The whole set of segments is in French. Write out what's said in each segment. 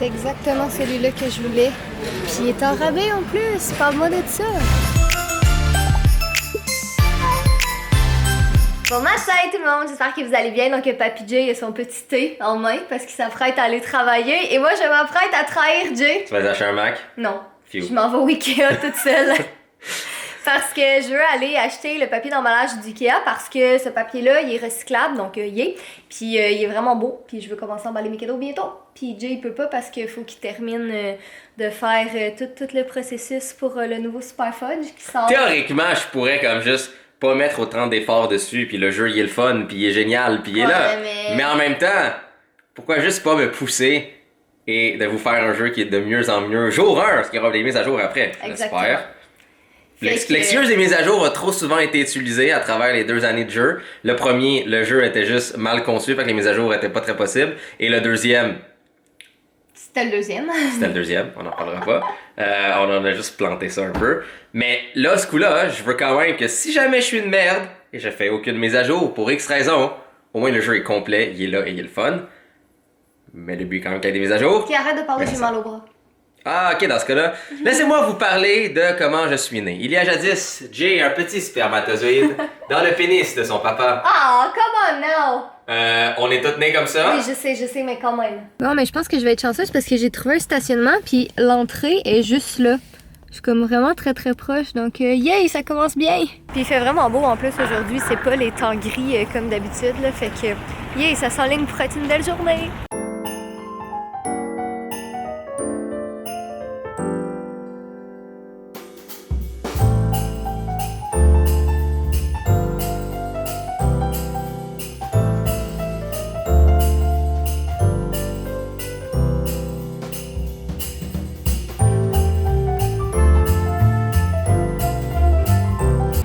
C'est exactement celui-là que je voulais. Puis il est en rabais en plus. Parle-moi de ça. Bon matin tout le monde, j'espère que vous allez bien. Donc Papy Jay a son petit thé en main parce qu'il s'apprête à aller travailler. Et moi je m'apprête à trahir Jay. Tu vas acheter un Mac? Non, Phew. je m'en vais au Ikea toute seule. Parce que je veux aller acheter le papier d'emballage du Ikea parce que ce papier-là, il est recyclable, donc Puis il est vraiment beau, puis je veux commencer à emballer mes cadeaux bientôt. Puis Jay, il peut pas parce qu'il faut qu'il termine de faire tout le processus pour le nouveau Super Fudge qui sort. Théoriquement, je pourrais comme juste pas mettre autant d'efforts dessus, puis le jeu, il est le fun, puis il est génial, puis il est là. Mais en même temps, pourquoi juste pas me pousser et de vous faire un jeu qui est de mieux en mieux jour 1, parce qu'il y aura des mises à jour après, j'espère. L'excuse des mises à jour a trop souvent été utilisée à travers les 2 années de jeu. Le premier, le jeu était juste mal conçu, fait que les mises à jour étaient pas très possibles. Et le deuxième... C'était le deuxième. C'était le deuxième, on en parlera pas. On en a juste planté ça un peu. Mais là, ce coup-là, je veux quand même que si jamais je suis une merde et je fais aucune mise à jour pour X raison, au moins le jeu est complet, il est là et il est le fun. Mais le but est quand même qu'il y ait des mises à jour. Puis arrête de parler, j'ai mal au bras. Ah, ok, dans ce cas-là, laissez-moi vous parler de comment je suis né. Il y a jadis, Jay, un petit spermatozoïde, dans le pénis de son papa. Ah, come on now! On est tous nés comme ça? Oui, je sais, mais quand même. Bon, mais je pense que je vais être chanceuse parce que j'ai trouvé un stationnement, puis l'entrée est juste là. Je suis comme vraiment très proche, donc yay, ça commence bien! Puis il fait vraiment beau en plus aujourd'hui, c'est pas les temps gris comme d'habitude, là, fait que yay, ça s'enligne pour être une belle journée!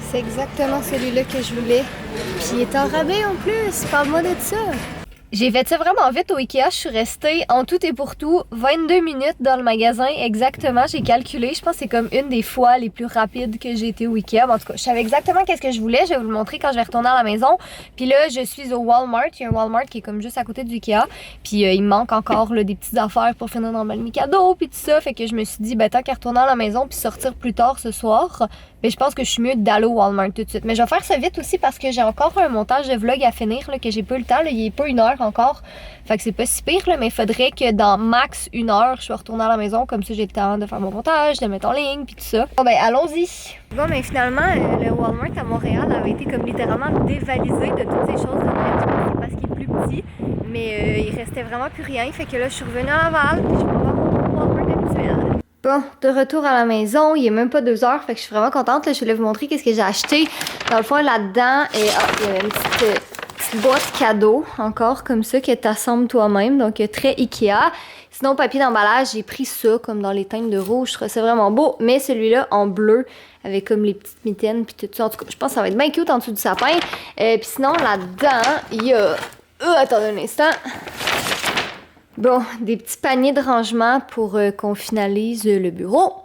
C'est exactement celui-là que je voulais. Puis il est en rabais en plus. Parle-moi de ça. J'ai fait ça vraiment vite au Ikea. Je suis restée en tout et pour tout 22 minutes dans le magasin exactement. J'ai calculé. Je pense que c'est comme une des fois les plus rapides que j'ai été au Ikea. Bon, en tout cas, je savais exactement qu'est-ce que je voulais. Je vais vous le montrer quand je vais retourner à la maison. Puis là, je suis au Walmart. Il y a un Walmart qui est comme juste à côté du Ikea. Puis il me manque encore là, des petites affaires pour finir d'emballer mes cadeaux. Puis tout ça. Fait que je me suis dit, ben tant qu'à retourner à la maison puis sortir plus tard ce soir, ben je pense que je suis mieux d'aller au Walmart tout de suite. Mais je vais faire ça vite aussi parce que j'ai encore un montage de vlog à finir là, que j'ai pas eu le temps. Là. Il est pas 1 heure encore. Fait que c'est pas si pire, là, mais il faudrait que dans max 1 heure, je sois retournée à la maison. Comme ça, j'ai le temps de faire mon montage, de mettre en ligne, puis tout ça. Bon, ben, allons-y. Bon, mais finalement, le Walmart à Montréal avait été comme littéralement dévalisé de toutes ces choses de Noël. Je pense que c'est parce qu'il est plus petit. Mais il restait vraiment plus rien. Fait que là, je suis revenue à Laval, puis je vais voir mon Walmart habituel. Bon, de retour à la maison, il est même pas 2 heures, fait que je suis vraiment contente. Là, je vais vous montrer qu'est-ce que j'ai acheté. Dans le fond, là-dedans, il y a une petite boîte cadeau, encore comme ça, que tu assembles toi-même, donc très Ikea. Sinon, papier d'emballage, j'ai pris ça, comme dans les teintes de rouge, je trouve ça vraiment beau, mais celui-là en bleu, avec comme les petites mitaines, puis tout ça. En tout cas, je pense que ça va être bien cute en dessous du sapin. Puis sinon, là-dedans, il y a... attendez un instant. Bon, des petits paniers de rangement pour qu'on finalise le bureau.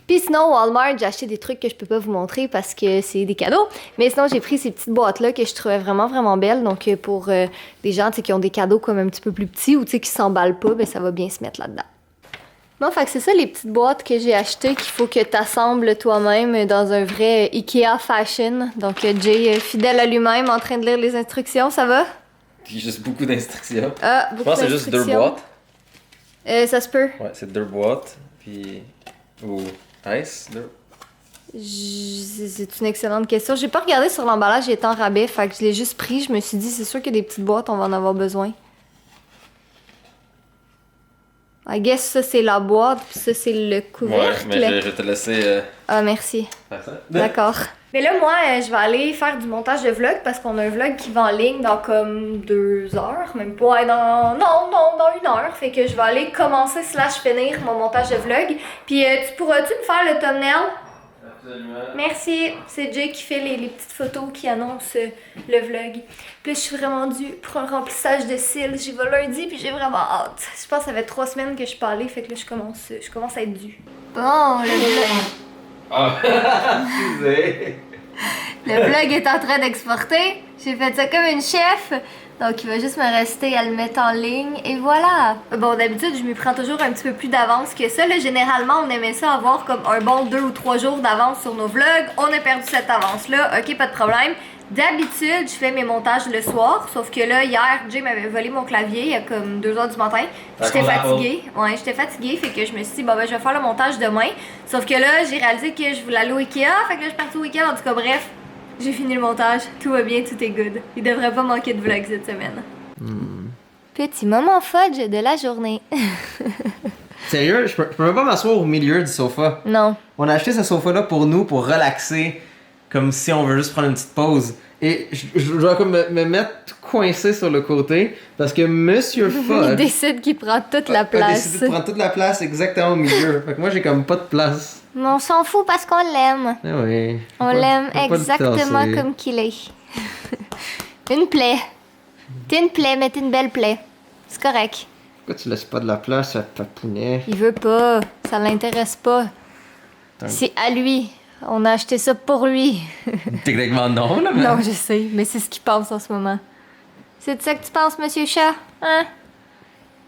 Puis sinon, Walmart, j'ai acheté des trucs que je peux pas vous montrer parce que c'est des cadeaux. Mais sinon, j'ai pris ces petites boîtes-là que je trouvais vraiment belles. Donc pour des gens qui ont des cadeaux comme un petit peu plus petits ou qui s'emballent pas, ben ça va bien se mettre là-dedans. Bon, fait que c'est ça les petites boîtes que j'ai achetées qu'il faut que tu assembles toi-même dans un vrai Ikea fashion. Donc Jay, fidèle à lui-même, en train de lire les instructions, ça va? Puis juste beaucoup d'instructions. Ah, beaucoup d'instructions. Je pense que c'est juste 2 boîtes. Ça se peut. Ouais, c'est 2 boîtes. Puis... Ou... Nice. C'est une excellente question. J'ai pas regardé sur l'emballage, il était en rabais, fait que je l'ai juste pris. Je me suis dit, c'est sûr que des petites boîtes, on va en avoir besoin. I guess ça, c'est la boîte, puis ça, c'est le couvercle. Ouais, mais je vais te laisser... Ah, merci. Faire ça. D'accord. Mais là, moi, je vais aller faire du montage de vlog parce qu'on a un vlog qui va en ligne dans comme 2 heures, même pas, dans 1 heure. Fait que je vais aller commencer / finir mon montage de vlog. Puis pourras-tu me faire le thumbnail? Absolument. Merci. C'est Jay qui fait les petites photos qui annoncent le vlog. Puis là, je suis vraiment due pour un remplissage de cils. J'y vais lundi, puis j'ai vraiment hâte. Je pense que ça fait 3 semaines que je suis pas allée, fait que là, je commence à être due. Bon, le vlog... Ah, excusez. Le vlog est en train d'exporter. J'ai fait ça comme une chef. Donc, il va juste me rester à le mettre en ligne et voilà. Bon, d'habitude, je m'y prends toujours un petit peu plus d'avance que ça. Là, généralement, on aimait ça avoir comme un bon 2 ou 3 jours d'avance sur nos vlogs. On a perdu cette avance-là. Ok, pas de problème. D'habitude, je fais mes montages le soir, sauf que là, hier, Jay m'avait volé mon clavier, il y a comme 2h du matin. J'étais fatiguée. Ouais, j'étais fatiguée, fait que je me suis dit, bon ben, je vais faire le montage demain. Sauf que là, j'ai réalisé que je voulais aller au Ikea, fait que là, je suis partie au Ikea. En tout cas, bref, j'ai fini le montage, tout va bien, tout est good. Il devrait pas manquer de vlog cette semaine. Petit moment fudge de la journée. Sérieux, je peux même pas m'asseoir au milieu du sofa. Non. On a acheté ce sofa-là pour nous, pour relaxer, comme si on veut juste prendre une petite pause. Et je dois comme me mettre coincé sur le côté, parce que Monsieur Fudge... Il décide qu'il prend toute la place. Il décide de prendre toute la place exactement au milieu. Fait que moi, j'ai comme pas de place. Mais on s'en fout parce qu'on l'aime. Eh oui. On l'aime exactement comme qu'il est. Une plaie. T'es une plaie, mais t'es une belle plaie. C'est correct. Pourquoi tu laisses pas de la place à Papounet? Il veut pas. Ça l'intéresse pas. C'est à lui. On a acheté ça pour lui. Techniquement non, là, mais... Non, je sais, mais c'est ce qu'il pense en ce moment. C'est de ça que tu penses, Monsieur Chat? Hein?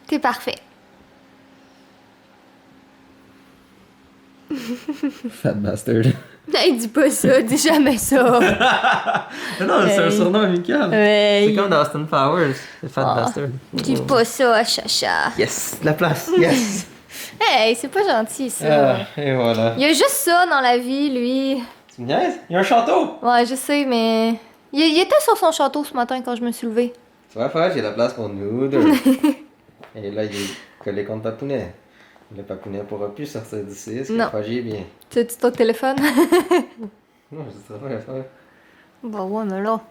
T'es parfait. Fat bastard. Hey, dis pas ça, dis jamais ça. Non, c'est un surnom amical. Hey. C'est comme dans Austin Powers, le Fat Bastard. Dis pas ça à Chacha. Yes, la place, yes. Hey, c'est pas gentil, ça. Et voilà. Il y a juste ça dans la vie, lui. Tu me niaises? Il y a un château! Ouais, je sais, mais... Il était sur son château ce matin quand je me suis levée. Tu vois, Fudge, il y a la place pour nous deux. Et là, il est collé contre Papounet. Le Papounet pourra plus sortir d'ici, parce que Fudge est bien. Tu as ton téléphone? Non, je sais pas le faire. Bah ouais, mais là...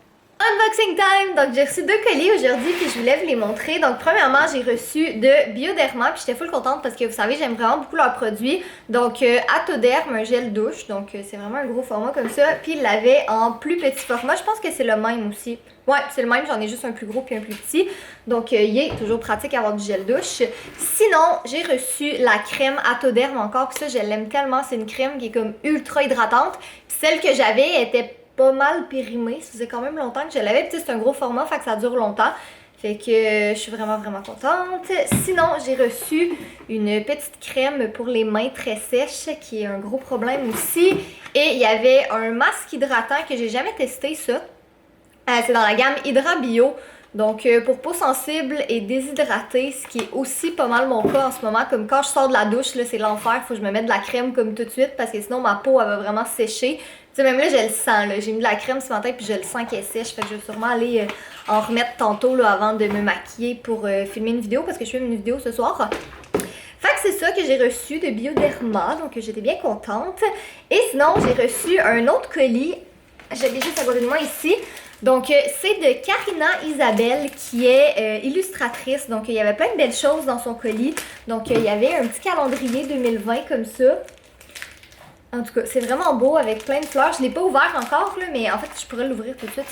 Unboxing time! Donc j'ai reçu 2 colis aujourd'hui puis je voulais vous les montrer. Donc premièrement j'ai reçu de Bioderma puis j'étais full contente parce que vous savez j'aime vraiment beaucoup leurs produits. Donc Atoderm, un gel douche, donc c'est vraiment un gros format comme ça. Puis il l'avait en plus petit format, je pense que c'est le même aussi. Ouais c'est le même, j'en ai juste un plus gros puis un plus petit. Donc il est toujours pratique à avoir du gel douche. Sinon j'ai reçu la crème Atoderm encore puis ça je l'aime tellement, c'est une crème qui est comme ultra hydratante. Puis celle que j'avais était pas mal périmée, ça faisait quand même longtemps que je l'avais, puis c'est un gros format, fait que ça dure longtemps. Fait que je suis vraiment contente. Sinon, j'ai reçu une petite crème pour les mains très sèches, qui est un gros problème aussi. Et il y avait un masque hydratant que j'ai jamais testé, ça. C'est dans la gamme Hydra Bio. Donc pour peau sensible et déshydratée, ce qui est aussi pas mal mon cas en ce moment, comme quand je sors de la douche, là c'est l'enfer, faut que je me mette de la crème comme tout de suite parce que sinon ma peau elle va vraiment sécher. Tu sais même là je le sens, là, j'ai mis de la crème ce matin puis je le sens qu'elle sèche, fait que je vais sûrement aller en remettre tantôt là, avant de me maquiller pour filmer une vidéo parce que je filme une vidéo ce soir. Fait que c'est ça que j'ai reçu de Bioderma, donc j'étais bien contente. Et sinon j'ai reçu un autre colis, j'avais juste à côté de moi ici. Donc, c'est de Karina Isabelle qui est illustratrice. Donc, il y avait plein de belles choses dans son colis. Donc, il y avait un petit calendrier 2020 comme ça. En tout cas, c'est vraiment beau avec plein de fleurs. Je ne l'ai pas ouvert encore, là, mais en fait, je pourrais l'ouvrir tout de suite.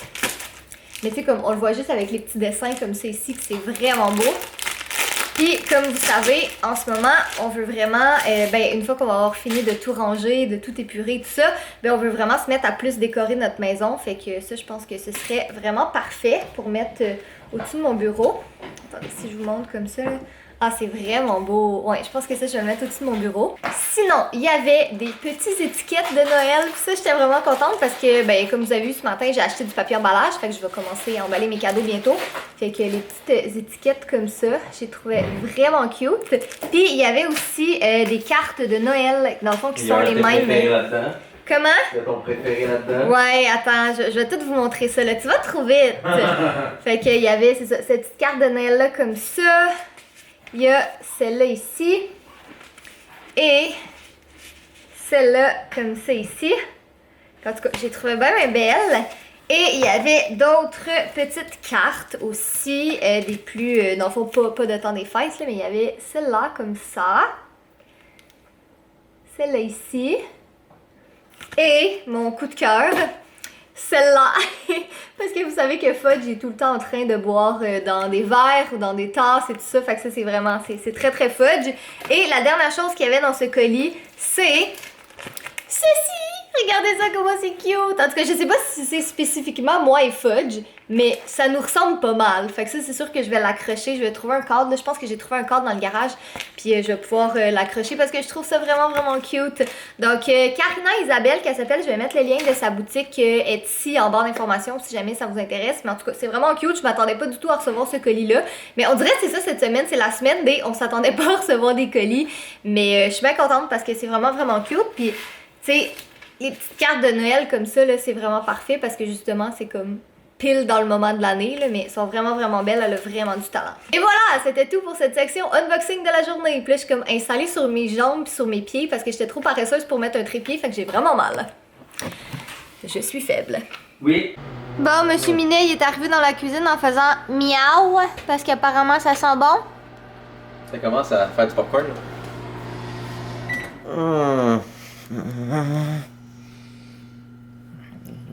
Mais tu sais, comme on le voit juste avec les petits dessins comme ça ici, que c'est vraiment beau. Puis, comme vous savez, en ce moment, on veut vraiment, une fois qu'on va avoir fini de tout ranger, de tout épurer, tout ça, on veut vraiment se mettre à plus décorer notre maison. Fait que ça, je pense que ce serait vraiment parfait pour mettre au-dessus de mon bureau. Attendez, si je vous montre comme ça, là. Ah, c'est vraiment beau. Ouais, je pense que ça, je vais le mettre au-dessus de mon bureau. Sinon, il y avait des petites étiquettes de Noël. Puis ça, j'étais vraiment contente parce que, comme vous avez vu ce matin, j'ai acheté du papier emballage. Fait que je vais commencer à emballer mes cadeaux bientôt. Fait que les petites étiquettes comme ça, j'ai trouvé vraiment cute. Puis, il y avait aussi des cartes de Noël, dans le fond, qui sont les mêmes. Comment? C'est ton préféré là-dedans? Ouais, attends, je vais tout vous montrer ça là. Tu vas trop vite. Fait qu'il y avait, c'est ça, cette petite carte de Noël là comme ça. Il y a celle-là ici et celle-là comme ça ici. En tout cas, j'ai trouvé bien belle. Et il y avait d'autres petites cartes aussi, des plus, non, faut pas de temps des fêtes, là, mais il y avait celle-là comme ça. Celle-là ici. Et mon coup de cœur, celle-là. Parce que vous savez que Fudge est tout le temps en train de boire dans des verres ou dans des tasses et tout ça. Fait que ça, c'est vraiment, c'est très très Fudge. Et la dernière chose qu'il y avait dans ce colis, c'est ceci! Regardez ça, comment c'est cute! En tout cas, je sais pas si c'est spécifiquement moi et Fudge, mais ça nous ressemble pas mal. Fait que ça, c'est sûr que je vais l'accrocher. Je vais trouver un cadre. Là, je pense que j'ai trouvé un cadre dans le garage. Puis je vais pouvoir l'accrocher parce que je trouve ça vraiment, vraiment cute. Donc, Karina Isabelle, qu'elle s'appelle, je vais mettre le lien de sa boutique Etsy en barre d'informations si jamais ça vous intéresse. Mais en tout cas, c'est vraiment cute. Je m'attendais pas du tout à recevoir ce colis-là. Mais on dirait que c'est ça cette semaine. C'est la semaine des on s'attendait pas à recevoir des colis. Mais je suis bien contente parce que c'est vraiment, vraiment cute. Puis, tu sais, les petites cartes de Noël comme ça, là, c'est vraiment parfait parce que justement, c'est comme pile dans le moment de l'année, là, mais elles sont vraiment, vraiment belles. Elle a vraiment du talent. Et voilà, c'était tout pour cette section unboxing de la journée. Puis là, je suis comme installée sur mes jambes puis sur mes pieds parce que j'étais trop paresseuse pour mettre un trépied, fait que j'ai vraiment mal. Je suis faible. Oui. Bon, Monsieur Minet, il est arrivé dans la cuisine en faisant miaou parce qu'apparemment, ça sent bon. Ça commence à faire du popcorn, là.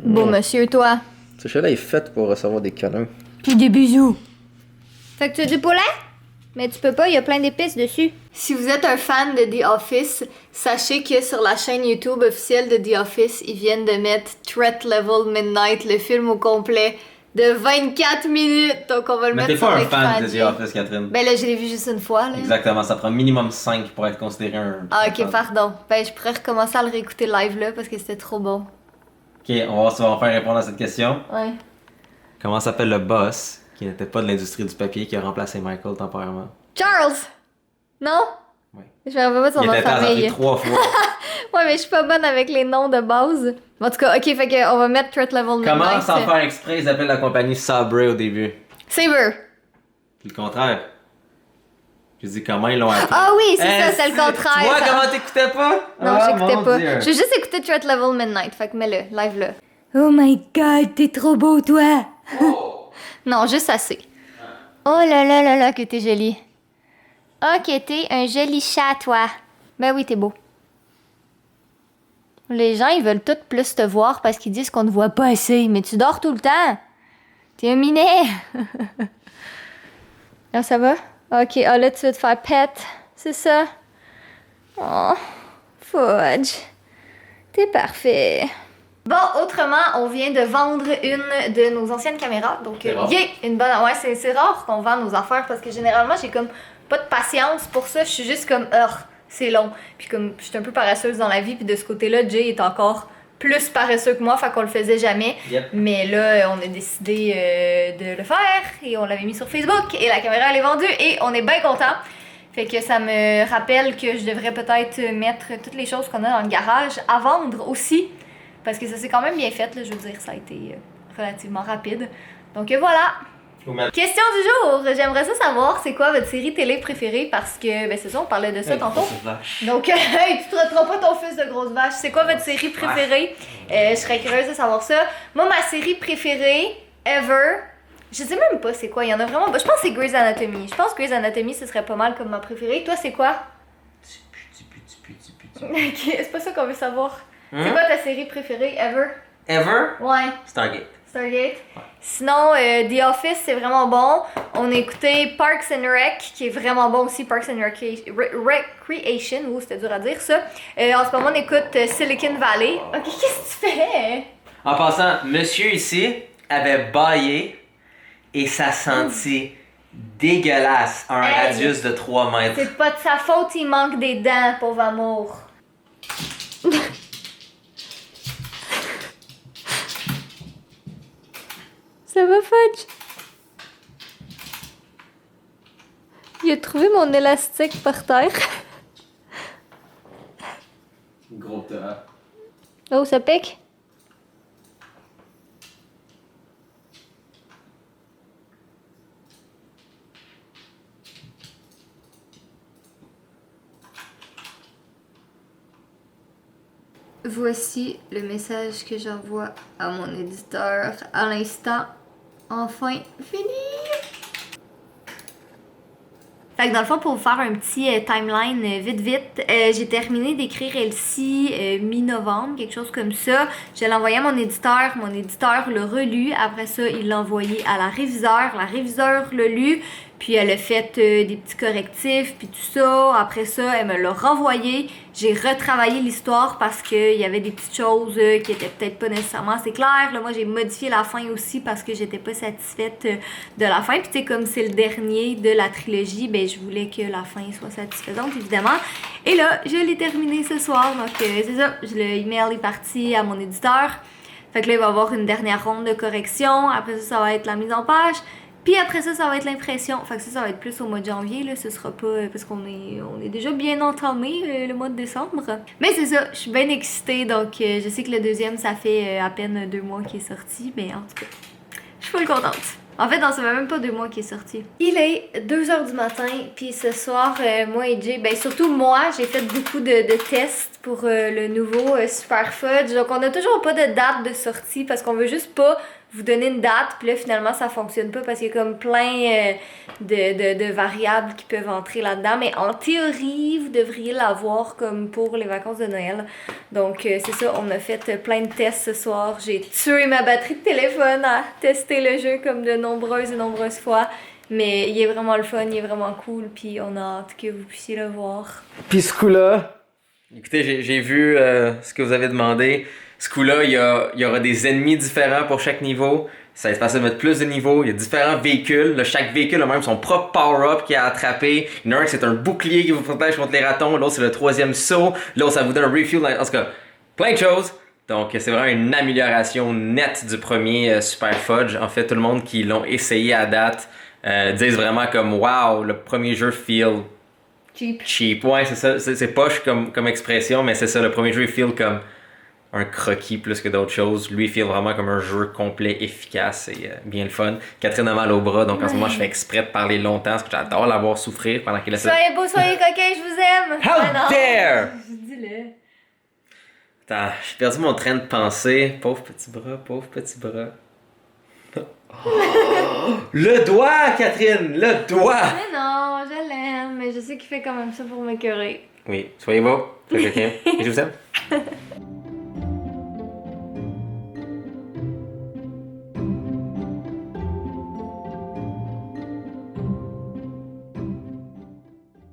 Bon, monsieur, toi. Ce chat-là est fait pour recevoir des câlins. Puis des bisous. Fait que tu as du poulet? Mais tu peux pas, il y a plein d'épices dessus. Si vous êtes un fan de The Office, sachez que sur la chaîne YouTube officielle de The Office, ils viennent de mettre Threat Level Midnight, le film au complet, de 24 minutes. Donc on va le Mais mettre t'es sur pas un l'écran. fan de The Office, Catherine. Ben là, je l'ai vu juste une fois, là. Exactement, ça prend minimum 5 pour être considéré un. Ah, ok, fan. pardon. Ben, je pourrais recommencer à le réécouter live, là, parce que c'était trop bon. Ok, on va voir si on va enfin répondre à cette question. Ouais. Comment s'appelle le boss qui n'était pas de l'industrie du papier qui a remplacé Michael temporairement? Charles! Non? Oui. Je me rappelle pas de son Il nom de était temps, ça a famille. pris 3 fois. Ouais, mais je suis pas bonne avec les noms de base. En tout cas, ok, fait que on va mettre Threat Level Midnight. Comment, sans faire exprès, ils appellent la compagnie Sabre au début? Saber. Puis le contraire. Je dis comment ils l'ont appelé. Ah oui, c'est ça, c'est le contraire. Tu vois comment t'écoutais pas? Non, Ah, j'écoutais mon pas. Dieu. J'ai juste écouté Threat Level Midnight, fait que mets-le, live-le. Oh my god, t'es trop beau, toi! Oh. Non, juste assez. Oh là là là là, que t'es jolie. Ok, t'es un joli chat, toi. Ben oui, t'es beau. Les gens, ils veulent tout plus te voir parce qu'ils disent qu'on ne voit pas assez, mais tu dors tout le temps. T'es un minet. Ah, ça va? Ok, ah là, tu veux te faire pet. C'est ça? Oh, Fudge. T'es parfait. Bon, autrement, on vient de vendre une de nos anciennes caméras. Donc, C'est rare. une bonne. Ouais, c'est rare qu'on vend nos affaires parce que généralement, j'ai comme pas de patience pour ça. Je suis juste comme, c'est long. Puis comme, je suis un peu paresseuse dans la vie. Puis de ce côté-là, Jay est encore plus paresseux que moi. Fait qu'on le faisait jamais. Yep. Mais là, on a décidé de le faire. Et on l'avait mis sur Facebook. Et la caméra, elle est vendue. Et on est bien content. Fait que ça me rappelle que je devrais peut-être mettre toutes les choses qu'on a dans le garage à vendre aussi. Parce que ça s'est quand même bien fait, là, je veux dire, ça a été relativement rapide. Donc voilà. Question du jour. J'aimerais ça savoir, c'est quoi votre série télé préférée? Parce que, ben c'est ça, on parlait de ça tantôt. Donc, hey, tu traiteras pas ton fils de grosse vache. C'est quoi votre série préférée? Je serais curieuse de savoir ça. Moi, ma série préférée, ever, je sais même pas c'est quoi. Il y en a vraiment. Je pense que c'est Grey's Anatomy. Je pense que Grey's Anatomy, ce serait pas mal comme ma préférée. Toi, c'est quoi? Ok, c'est pas ça qu'on veut savoir. C'est quoi ta série préférée, ever? Ever? Ouais. Stargate. Stargate. Sinon, The Office, c'est vraiment bon. On a écouté Parks and Rec, qui est vraiment bon aussi. Parks and Recreation, c'était dur à dire ça. En ce moment, on écoute Silicon Valley. Ok, qu'est-ce que tu fais? En passant, monsieur ici avait baillé et ça sentit dégueulasse à un Hey. radius de 3 mètres. C'est pas de sa faute, il manque des dents, pauvre amour. Ça va, Fudge? Il a trouvé mon élastique par terre. Gros tas. Oh, ça pique? Voici le message que j'envoie à mon éditeur à l'instant. Enfin fini! Fait que dans le fond, pour vous faire un petit timeline vite, j'ai terminé d'écrire Elsie mi-novembre, quelque chose comme ça. Je l'ai envoyé à mon éditeur l'a relu. Après ça, il l'a envoyé à la réviseure l'a lu. Puis elle a fait des petits correctifs, puis tout ça. Après ça, elle me l'a renvoyé. J'ai retravaillé l'histoire parce qu'il y avait des petites choses qui étaient peut-être pas nécessairement assez claires. Là, moi, j'ai modifié la fin aussi parce que j'étais pas satisfaite de la fin. Puis tu sais, comme c'est le dernier de la trilogie, ben je voulais que la fin soit satisfaisante, évidemment. Et là, je l'ai terminé ce soir. Donc c'est ça, le email est parti à mon éditeur. Fait que là, il va y avoir une dernière ronde de correction. Après ça, ça va être la mise en page. Puis après ça, ça va être l'impression. Fait que ça va être plus au mois de janvier, là. Ce sera pas... Parce qu'on est déjà bien entamé le mois de décembre. Mais c'est ça, je suis bien excitée. Donc, je sais que le deuxième, ça fait à peine 2 mois qu'il est sorti. Mais en tout cas, je suis full contente. En fait, non, ça fait même pas 2 mois qu'il est sorti. Il est 2h du matin, puis ce soir, moi et Jay, ben surtout moi, j'ai fait beaucoup de tests pour le nouveau Super Fudge. Donc on a toujours pas de date de sortie parce qu'on veut juste pas vous donner une date, puis là finalement ça fonctionne pas parce qu'il y a comme plein de variables qui peuvent entrer là-dedans. Mais en théorie, vous devriez l'avoir comme pour les vacances de Noël. Donc c'est ça, on a fait plein de tests ce soir. J'ai tué ma batterie de téléphone à tester le jeu comme de nombreuses et nombreuses fois. Mais il est vraiment le fun, il est vraiment cool, puis on a hâte que vous puissiez le voir. Puis ce coup-là... Écoutez, j'ai vu ce que vous avez demandé. Ce coup-là, il y aura des ennemis différents pour chaque niveau. Ça va être facile de mettre plus de niveaux. Il y a différents véhicules. Là, chaque véhicule a même son propre power-up qui a attrapé. Il y en a un c'est un bouclier qui vous protège contre les ratons. L'autre, c'est le 3e saut. L'autre, ça vous donne un refuel. En tout cas, plein de choses. Donc, c'est vraiment une amélioration nette du premier Super Fudge. En fait, tout le monde qui l'ont essayé à date disent vraiment comme « Wow, le premier jeu feel... » Cheap, ouais, c'est ça. C'est poche comme expression, mais c'est ça. Le premier jeu, il feel comme un croquis plus que d'autres choses. Lui, il feel vraiment comme un jeu complet, efficace et bien le fun. Catherine a mal au bras, donc en ce moment, je fais exprès de parler longtemps parce que j'adore la voir souffrir pendant qu'elle essaie. Soyez beaux, soyez coquins, je vous aime! How dare! Dis-le. Attends, j'ai perdu mon train de pensée. Pauvre petit bras, pauvre petit bras. Le doigt, Catherine! Le doigt! Mais non, je l'aime, mais je sais qu'il fait quand même ça pour m'écœurer. Oui, soyez beaux, soyez quelqu'un, et je vous aime.